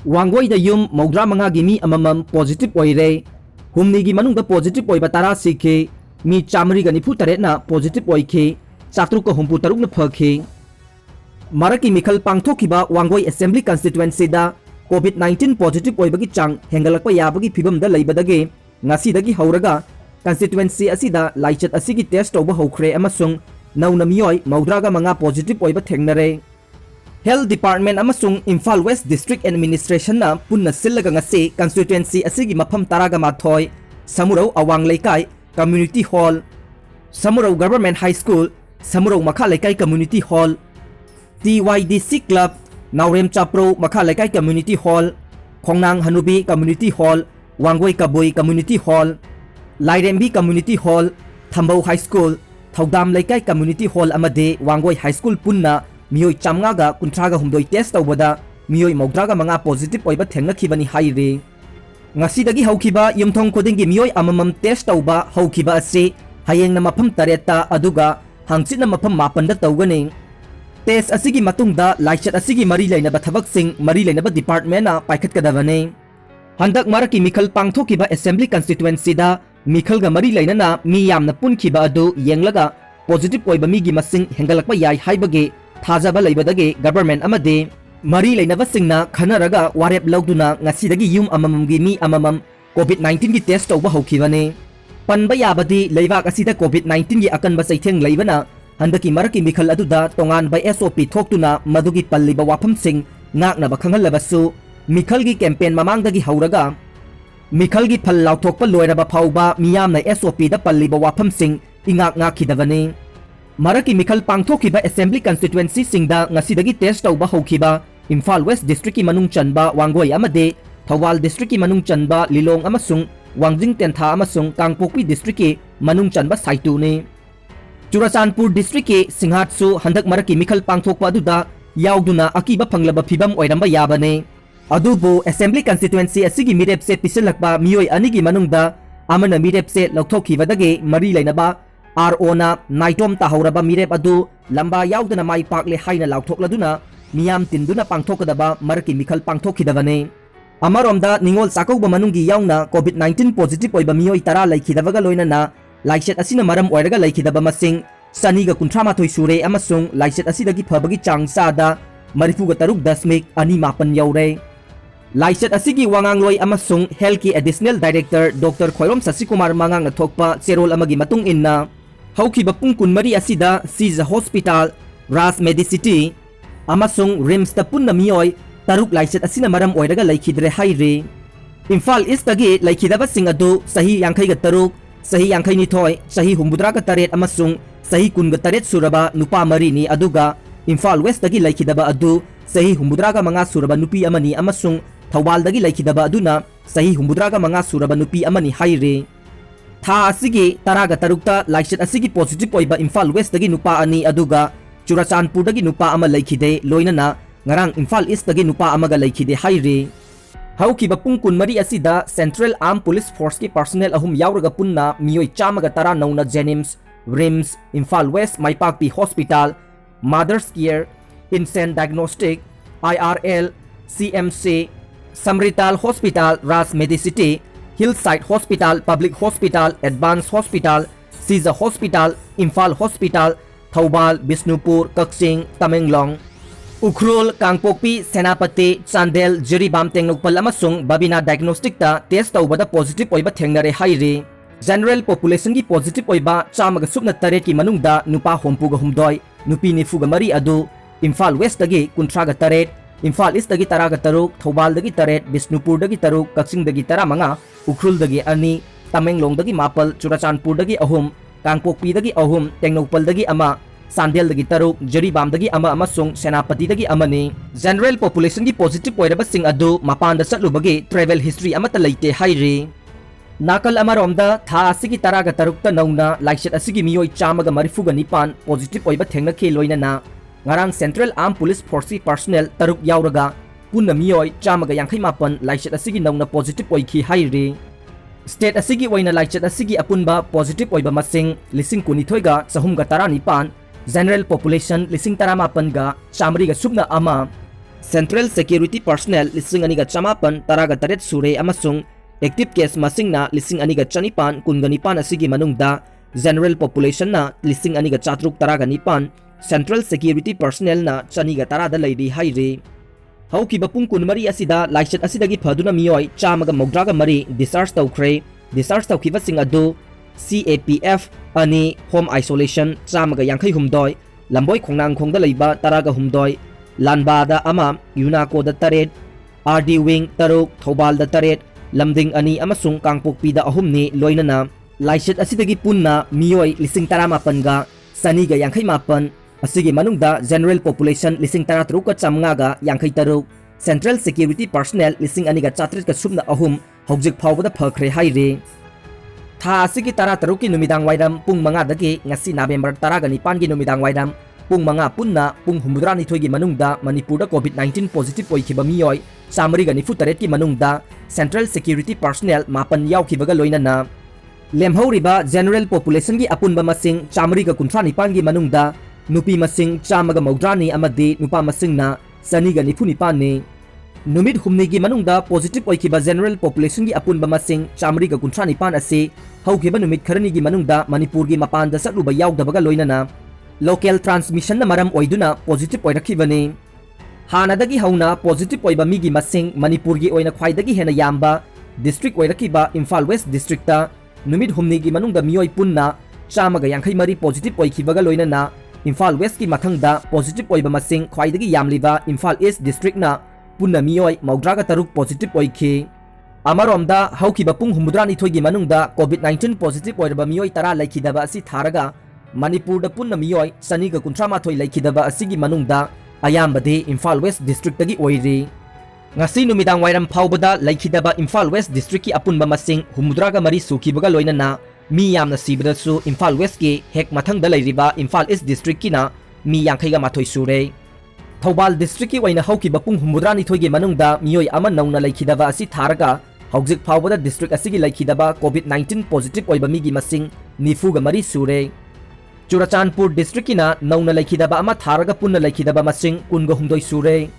Wangoi da yum maudra manga gi mi amamam positive oire. Humni gi manung da positive oiba tara sikhe. Mi chamri ga nifu taret na positive oikhe. Chatruk ko humpu taruk na phakhe. Maraki mikhal pangthokiba Wangoi Assembly Constituency da COVID-19 positive oibagi chang hengalakpa yabagi phibam da leibadage ngasi dagi hauraga constituency asida laichat asigi test tawba hokre amasung nauna miyoi maudraga manga positive oiba thengnare. Health Department amasung Imphal West District Administration na punna sillaga ngasi constituency asigi mafam taraga mathoi Samurau Awang Leikai Community Hall, Samurau Government High School, Samurau Makha Leikai Community Hall, TYDC Club, Naurem Chapro Makha Leikai Community Hall, Khongnang Hanubi Community Hall, Wangoi Kabui Community Hall, Lairembi Community Hall, Thambau High School, Thaudam Leikai Community Hall amade Wangoi High School punna miyoi chamngaga kuntraga humdoi test tawbada miyoi maudraga manga positive oiba thengnakhibani haire. Ngasidagi haukiba yumthong kodingi miyoi amamam test tawba haukiba ase hayeng na mafam tareta aduga hangchit na mafam mapanda tawgani. Test asigi matungda laichat asigi mari lainaba thabaksing mari lainaba department na paikhatkadabane. Handak maraki mikhal pangthokiba assembly constituency da mikhal ga mari lainana mi yamna punkhiba adu yenglaga positive oiba migi masing hengalakpa yai haibage thajaba leibadage government amade mari lainaba singna khanaraga warep lawduna ngasidagi yum amamamgi mi amamam COVID-19 gi test tawba hokibane. Panba yabadi leibak asida COVID-19 gi akanba saitheng leibana handaki maraki mikhal aduda tongan by SOP thoktuna madugi palliba wafam sing ngaknaba khanghalabasu mikhal gi campaign mamangdagi hauraga mikhal gi phal lauthokpa loiraba phauba miyamna SOP da palliba wafam sing ingak ngakhidabane. Maraki mikhal pangthokiba assembly constituency singda ngasidagi test tawba hokhiba Imphal West District ki manung chanba Wangoi amade Thawal District ki manung chanba Lilong amasung Wangjing Tentha amasung Kangpokpi District ki manung chanba Saitu ne. Churachandpur District ki Singhatsu handak maraki mikhal pangthokpa aduda yauduna akiba phanglaba phibam oiramba yabane. Adubu assembly constituency asigi mirep se pisilakba miyoi anigi manungda amana mirep se lauthokibadage mari lainaba RO na naitom tahauraba mirep adu lamba yaudana mai pakle haina lauthokladuna miyam tinduna pangthokadaba maraki mikhal pangthokidabane. Amaromda ningol sakauba manungi yauna COVID-19 positive oiba miyoi tara laikhidabaga loinana laichet asina maram oiraga laikhidaba masing saniga kuntramathoi sure amasung laichet asidagi phabagi chang sada marifuga taruk dasmik ani mapan yaure. Laichet asigi wangangloi amasung health ki additional director Dr. Khoirom Sasikumar mangang nathokpa cherol amagi matung inna haukiba pungkun mari asida Siza Hospital, Ras Medicity amasung Rims ta punna miyoi taruk laichet asina maram oiraga laikhidre haire. Imphal East tagi laikhidaba sing adu sahi yangkai ga taruk, sahi yangkai ni thoi, sahi humbudra ga taret amasung sahi kun ga taret suraba nupa mari ni aduga Imphal West tagi laikhidaba adu sahi humbudra ga mga suraba nupi amani amasung Thawal dagi laikhidaba aduna sahi humbudra ga mga suraba nupi amani haire. Tha asigi taraga tarukta laichet asigi positive oiba Imphal West dagi nupa ani aduga Churachandpur dagi nupa ama laikhide loinana ngarang Imphal East dagi nupa amaga laikhide haire. Haukiba pungkun mari asida Central Armed Police Force ki personnel ahum yauraga punna miyoi chamaga tara nauna Jenims, Rims, Imphal West Maipakpi Hospital, Mother's Care, Instant Diagnostic, IRL, CMC, Samrital Hospital, Ras Medicity, Hillside Hospital, Public Hospital, Advanced Hospital, Siza Hospital, Imphal Hospital, Thaubal, Bisnupur, Kaksing, Tamenglong, Ukhrul, Kangpokpi, Senapati, Chandel, Jiribam Tengnokpal amasung Babina Diagnostic ta test tawbada positive oiba thengnare haire. General population ki positive oiba chamaga sukna taret ki manungda nupa hompuga humdoi, nupi nifuga mari adu Imphal West dagi kuntraga taret, Imphal East dagi taraga taruk, Thaubal dagi taret, Bisnupur dagi taruk, Kaksing dagi tara manga, Ukhrul dagi ani, Tamenglong dagi mapal, Churachandpur dagi ahum, Kangpokpi dagi ahum, Tengnokpal dagi ama, Sandel dagi taruk, Jiribam dagi ama amasung Senapati dagi ama ni. General population ki positive oiraba sing adu mapanda satlubagi travel history amata leite haire. Nakal amaromda tha asigi taraga tarukta nauna laichet asigi miyoi chamaga marifuga nipan positive oiba thengna loinana ngarang Central Armed Police Force personnel taruk yauraga punna miyoi chamaga yangkai mapan laichet asigi nauna positive oikhi haire. State asigi oina laichet asigi apunba positive oiba masing lising kunithoiga sahumga tara nipan, general population lising tara mapan ga chamri ga subna ama. Central Security Personnel lising aniga chamapan taraga taret sure amasung active case masingna lising aniga chanipan kunganipan asigi manungda general population na lising aniga chatruk taraga nipan Central Security Personnel na chaniga tarada lairi haire. Haukiba pung kunmari asida laichet asidagi phaduna miyoi chamaga mogdraga mari discharge tawkhre. Discharge tawkhiba sing adu CAPF ani home isolation chamaga yankhai humdoi lamboi khongnang khongda leiba taraga humdoi Lanba da ama Yunako da taret RD Wing taruk Thobal da taret lamding ani amasung kangpokpi da ahumni loinana laichet asidagi punna miyoi lising taramapan ga saniga yankhai mapan asigi manungda general population lising taratruk ka chamnga ga yankhai taruk Central Security Personnel lising aniga chatrit ka subna ahum hojik phawbada phakre haire. Tha asigi taratruk ki numidang wairam pung manga dagi ngasi November taraga nipan gi numidang wairam pung mga punna pung humudra ni thoigi manungda Manipurda COVID-19 positive oikhiba miyoi samari ga nifu taret ki manungda Central Security Personnel mapan yaukhibaga loinana lemhauriba general population gi apunba masing chamari ga kunthra nipan gi manungda nupi masing chamaga maudrani amadi nupa masing na sani ga nifu nipan ni numit humni gi manungda positive oikhiba general population gi apunba masing chamari ga kunthra nipan ase haukhiba numit kharani gi manungda Manipur gi mapan da sakluba yaukdabaga loinana local transmission na maram oiduna positive oirakhibani hanadagi hauna positive oiba migi masing Manipur gi oina khwaidagi hena yamba district oirakhiba Imphal West district ta numit humni gi manungda miyoi punna chamaga yankhai mari positive oikhibaga loinana Imphal West ki mathangda positive oiba masing khwaidagi yamliba Imphal East district na punna miyoi maudraga taruk positive oikhi amaromda haukiba pung humudrani thoigi manungda COVID-19 positive oiraba miyoi tara laikhidaba asi tharaga Manipur da punna miyoi saniga kunthra mathoi laikhidaba asigi manungda ayambade Imphal West district tagi oire ngasi numidang wairam phawbada laikhidaba Imphal West district ki apunba masing humudraga mari sukibaga loinana mi yamna sibadasu Imphal West ki hek mathangda lairiba Imphal East district ki na mi yankhaiga mathoi sure Thobal district ki waina haukiba pung humudrani thoige manungda miyoi ama nauna laikhidaba asi tharaga hawjik phawbada district asigi laikhidaba COVID-19 positive oiba migi masing nifuga mari sure Churachandpur district kina nauna laikhidaba ama tharaga punna laikhidaba masing kunga humdoi sure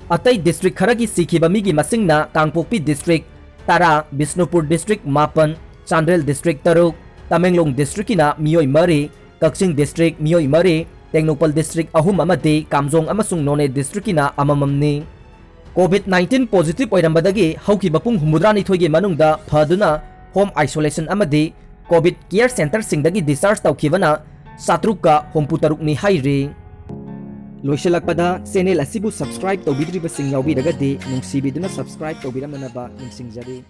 atai district kharagi sikhiba migi masing na Kangpokpi district tara Bisnupur district mapan Chandrel district taruk Tamenglong district kina miyoi mari Kaksing district miyoi mari Tengnopal district ahum amade Kamjong amasung None district kina amamam ni COVID-19 positive oirambadagi haukiba pung humudrani thoige manungda phaduna home isolation amade COVID care center singdagi discharge tawkhibana Satruka homputaruk ni haire loisalakpada channel asibu subscribe tawbidriba sing yaubiragadi nungsibiduna subscribe tawbiramanaba ningsingjari